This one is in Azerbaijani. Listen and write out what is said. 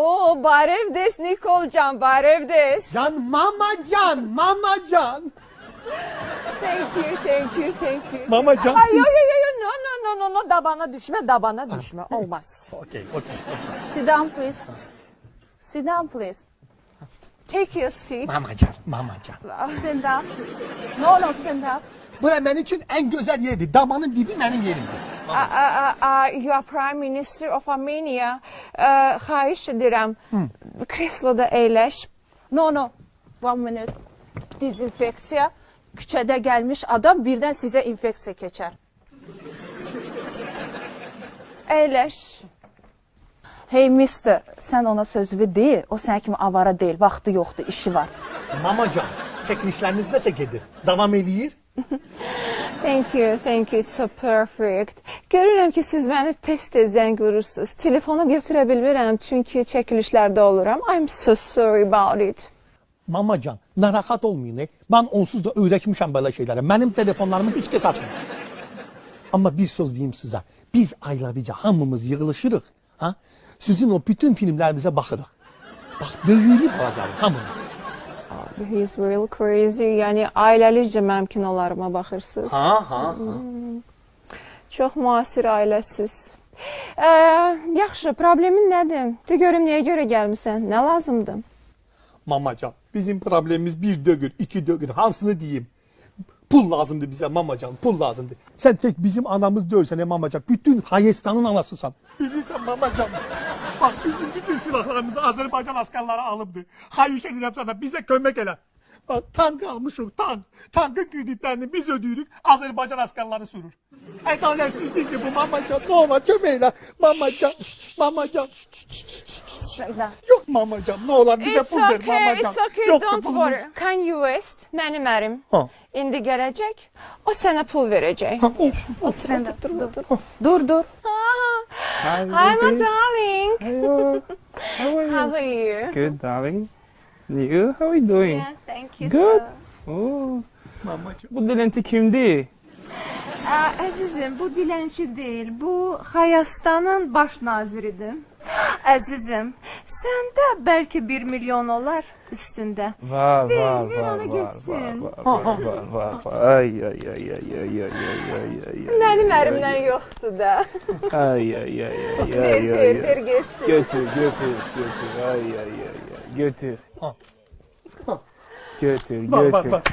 Oo, Barevdes Nikolcan, Barevdes. Can, mama can. Thank you. Mama can. Ay, yo, no, dabana düşme, olmaz. Okay. Sit down, please. Take your seat. Mama can. Stand up. No, stand up. Bura benim için en güzel yerdi. Damanın dibi benim yerimdi. You are Prime Minister of Armenia. Xahiş edirəm. Kresloda əyləş. No. 1 minute. Dezinfeksiya. Küçədə gəlmiş adam birdən sizə infeksiya keçər. Əyləş. Hey mister, sən ona sözünü deyil. O sən kimi avara deyil. Vaxtı yoxdur, işi var. Mama can. Çekilişleriniz de çekedir. Devam eləyir. Thank you, it's so perfect. Görürəm ki, siz məni tez-tez zəng vurursunuz. Telefonu götürə bilmirəm, çünki çəkilişlərdə oluram. I'm so sorry about it. Mama can, narahat olmayın. Ben onsuz da öğretmişim böyle şeylere. Benim telefonlarımı hiç kes açmıyor. Ama bir söz diyeyim size. Biz aylarca hamımız yığılışırıq. Ha? Sizin o bütün filmlerinize bakırıq. Bak böyüyülü olacaq hamımız. He's real crazy. Yəni ailəlicə mənim kinolarıma baxırsınız. Ha. Çox müasir ailəsiz. Yaxşı, problemin nədir? De görüm niyə görə gəlmisən? Nə lazımdır? Mamacan, bizim problemimiz bir dögür, iki dögür. Hansını diyeyim? Pul lazımdı bize Mamacan, pul lazımdı. Sen tek bizim anamız değilsen Mamacan. Bütün Hayestan'ın anasısan. Bilirsen Mamacan. Bak bizim bütün silahlarımızı Azerbaycan askerleri alıptı. Hayır edirəm sana bize kömek ele. Bak tank almışıq, tank. Tankın kreditlerini biz ödüyoruz, Azerbaycan askerleri sürür. Adaletsizlikdir bu Mamacan. Ne olur kömeyle. Mamacan. Yok Mamacan, ne olur bize pul ver Mamacan. It's okay, Yok, don't pulumuz. worry. Kanye West, mənim ərim. Ha. İndi gələcək, o sənə pul verəcək. Dur. Hi, my darling. Hello. How are you? How are you? Good, darling. You? How are you doing? Yeah, thank you. Good. sir. Oh, Mamacan. bu dilenti kimdi? Əzizim, bu dilənçi deyil, bu Hayastanın baş naziridir. Əzizim, səndə bəlkə 1 milyon olar üstündə. Var. ver ona getsin. Ay. Mənim ərimdən yoxdur da. Ay. Ver getsin. Götür. Ay. Götür. Ha. Götür. Bak.